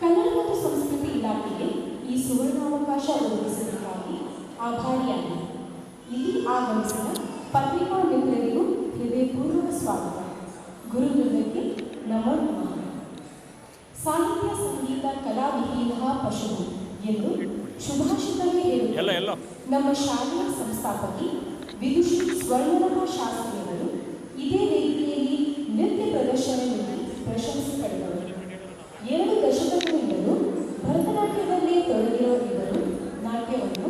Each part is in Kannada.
ಕನ್ನಡ ಮತ್ತು ಸಂಸ್ಕೃತಿ ಇಲಾಖೆಗೆ ಈ ಸುವರ್ಣಾವಕಾಶ ಒದಗಿಸಬೇಕಾಗಿ ಆಭಾರಿಯಾಗಿದೆ. ಇಲ್ಲಿ ಆಗಮಿಸಿದ ಪತ್ರಿಕಾ ಮಿತ್ರರಿಗೂ ಹೃದಯಪೂರ್ವಕ ಸ್ವಾಗತ. ಗುರುವೃಂದಕ್ಕೆ ನಮೋ ನಮಃ. ಸಾಹಿತ್ಯ ಸಂಗೀತ ಕಲಾವಿಹೀನ ಪಶು ಎಂದು ಶುಭಾಷಿತವೇ ಹೇಳುವ ನಮ್ಮ ಶಾಲೆಯ ಸಂಸ್ಥಾಪಕಿ ವಿದುಷಿ ಸ್ವರ್ಣಲತಾ ಶಾಸ್ತ್ರಿಯವರು ಇದೇ ವೇದಿಕೆಯಲ್ಲಿ ನೃತ್ಯ ಪ್ರದರ್ಶನ ನೀಡಿ ಪ್ರಶಂಸೆ ಪಡೆದವರು. 2 ದಶಕಗಳಿಂದಲೂ ಭರತನಾಟ್ಯದಲ್ಲೇ ತೊಡಗಿರುವ ಇವರು ನಾಟ್ಯವನ್ನು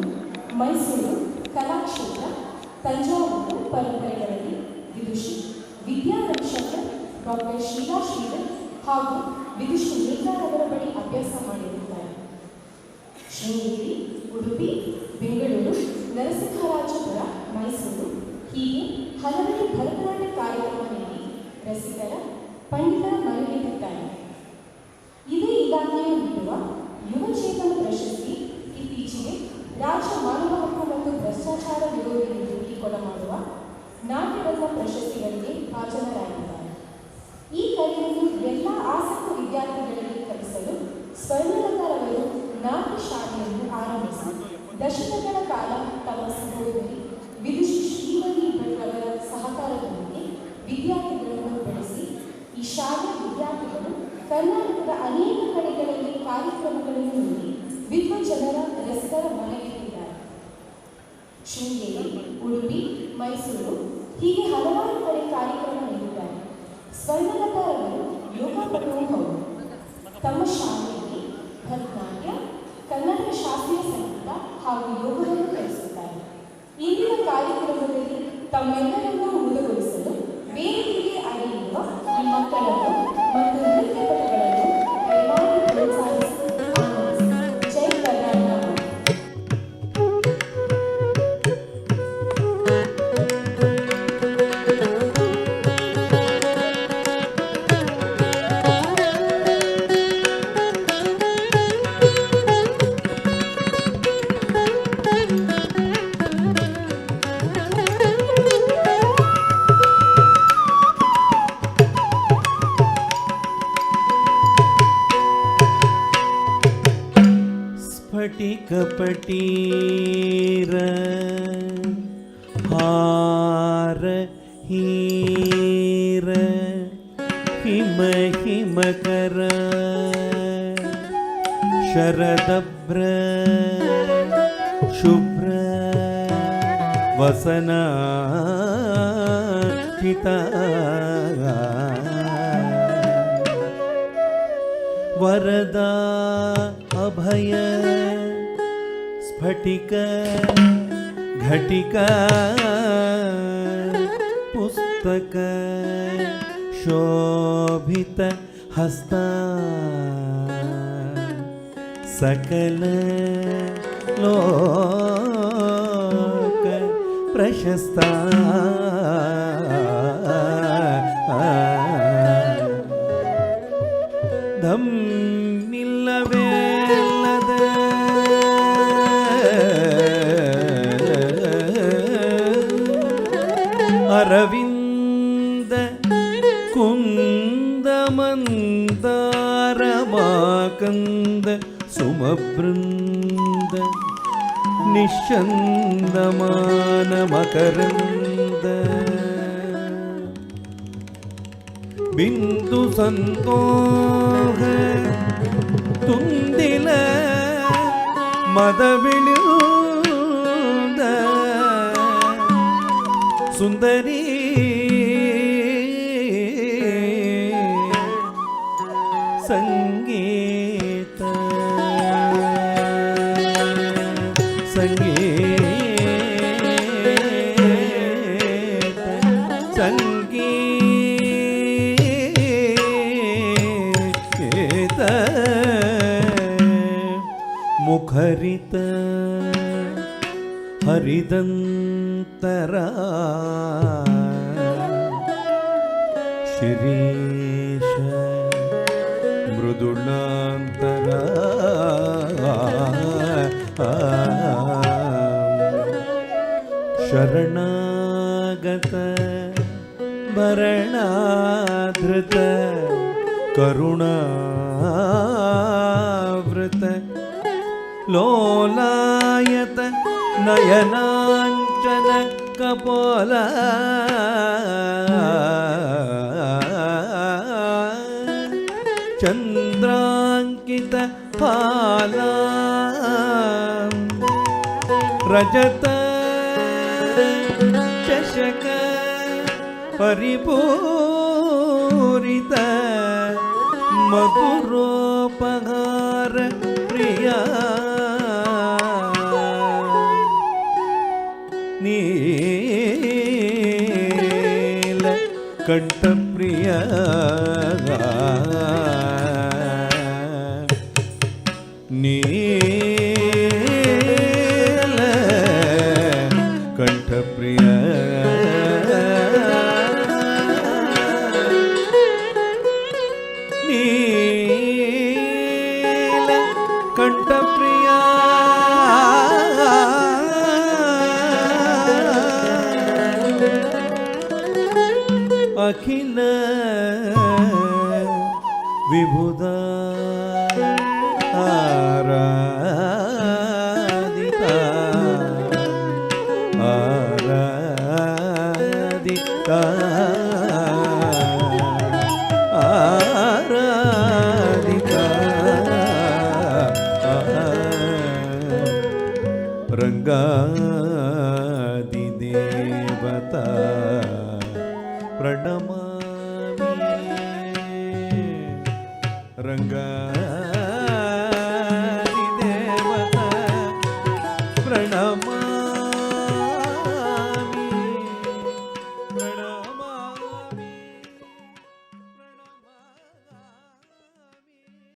ಮೈಸೂರು, ಕಲಾಕ್ಷೇತ್ರ, ತಂಜಾವೂರು ಪರಂಪರೆಗಳಲ್ಲಿ ವಿದುಷಿ ವಿದ್ಯಾರಕ್ಷಕ ಡಾಕ್ಟರ್ ಶೀಲಾ ಶ್ರೀಧರ್ ಹಾಗೂ ವಿದುಷಿ ನಿರ್ಧಾರವರ ಬಳಿ ಅಭ್ಯಾಸ ಮಾಡಿರುತ್ತಾರೆ. ಶೃಂಗೇರಿ, ಉಡುಪಿ, ಬೆಂಗಳೂರು, ನರಸಿಂಹರಾಜಪುರ, ಮೈಸೂರು ಹೀಗೆ ಹಲವೆಡೆ ಭರತನಾಟ್ಯ ಕಾರ್ಯಕ್ರಮ ನೀಡಿ ರಸಿಕರ ಪಂಡಿತರ ಮನಗೆದ್ದಿದ್ದಾರೆ. ಇದೇ ಇಲಾಖೆಯು ನೀಡುವ ಯುವಚೇತನ ಪ್ರಶಸ್ತಿ ಇತ್ತೀಚೆಗೆ ರಾಜ್ಯ ಮಾನವ ಹಕ್ಕು ಮತ್ತು ಭ್ರಷ್ಟಾಚಾರ ವಿರೋಧಿ ನಿಧಿಗೆ ಕೊಡಮಾಡುವ ನಾಟ್ಯರತ್ನ ಪ್ರಶಸ್ತಿಗಳಿಗೆ ಭಾಜನರಾಗಿದ್ದಾರೆ. ಈ ಕಲೆಯನ್ನು ಎಲ್ಲ ಆಸಕ್ತ ವಿದ್ಯಾರ್ಥಿಗಳಿಗೆ ಕಲಿಸಲು ಸ್ವರ್ಣಲತಾರವರು ನಾಟ್ಯ ಶಾಲೆಯನ್ನು ಆರಂಭಿಸಿ ದಶಕಗಳ ಕಾಲ ತಮ್ಮ ಸಹೋದರಿ ವಿದುಷಿ ಶ್ರೀಮತಿ ಭಟ್ರವರ ಸಹಕಾರದೊಂದಿಗೆ ವಿದ್ಯಾರ್ಥಿಗಳನ್ನು ಬೆಳೆಸಿ ಈ ಶಾಲೆಯ ವಿದ್ಯಾರ್ಥಿಗಳು ಕರ್ನಾಟಕದ ಅನೇಕ ಕಡೆಗಳಲ್ಲಿ ಕಾರ್ಯಕ್ರಮಗಳನ್ನು ನೀಡಿ ವಿದ್ವಜ್ಜನರ ರಸಿಕರ ಮನಗೆದ್ದಿದ್ದಾರೆ. ಶೃಂಗೇರಿ, ಉಡುಪಿ, ಮೈಸೂರು ಹೀಗೆ ಹಲವಾರು ಕಡೆ ಕಾರ್ಯಕ್ರಮ ನೀಡಿದ್ದಾರೆ. ಸ್ವರ್ಣಲತಾರವರು ಯೋಗಪಟುವೂ ಹೌದು. ತಮ್ಮ ಶಾಲೆಯಲ್ಲಿ ಭರತನಾಟ್ಯ, ಕರ್ನಾಟಕ ಶಾಸ್ತ್ರೀಯ ಸಂಗೀತ ಹಾಗೂ ಯೋಗವನ್ನು ಕಲಿಸುತ್ತಾರೆ. ಇಂದಿನ ಕಾರ್ಯಕ್ರಮದಲ್ಲಿ ತಮ್ಮೆಲ್ಲರನ್ನೂ ಮುದಗೊಳಿಸಲು ವೇದಿಕೆಗೆ ಅರಿಯುವ ಈ ಮಕ್ಕಳನ್ನು ಮತ್ತು ನೃತ್ಯಪಟುಗಳನ್ನು ದಯಮಾಡಿ ಪ್ರೋತ್ಸಾಹಿಸಿ ಆನಂದಿಸಿ. ಜೈ ಕರ್ನಾಟಕ. कपटीर हार हीर हिम हिमकर शरदभ्र शुभ्र वसनाचिता वरदा अभय स्फटिक घटिका पुस्तक शोभित हस्ता सकल लोक प्रशस्ता धम्मिಲ್ಲವೇಲ್ಲದ ಅರವಿಂದ ಕುಂದ ಮಂದಾರ ಮಾಕಂದ ಸುಮಬೃಂದ ನಿಶ್ಚಂದಮಾನ ಮಕರಂದ ಬಿಂದು ಸಂತೋಹ ತುಂದಿಲ ಮದವಿಳಿದ ಸುಂದರಿ ಸಂಗೀತ ಸಂಗೀತ ಸಂಗೀತ ಮುಖರಿತ ಹರಿದಂತರ ಶಿರೀಷ ಮೃದುಳಾಂತರ ಶರಣಾಗತ ಭರಣಾಧೃತ ಕರುಣಾ लोलायत नयनाञ्चन कपोल चन्द्राङ्कित फाला रजत चषक परिपूरित मधुरोपहार प्रिया नील कंठ प्रिया नील कंठ प्रिया नील कंठ प्रिया अखिल विभुदा आराधिता आराधिता आराधिता रंगादि देवता प्रणमामि रंगादि देवता प्रणमामि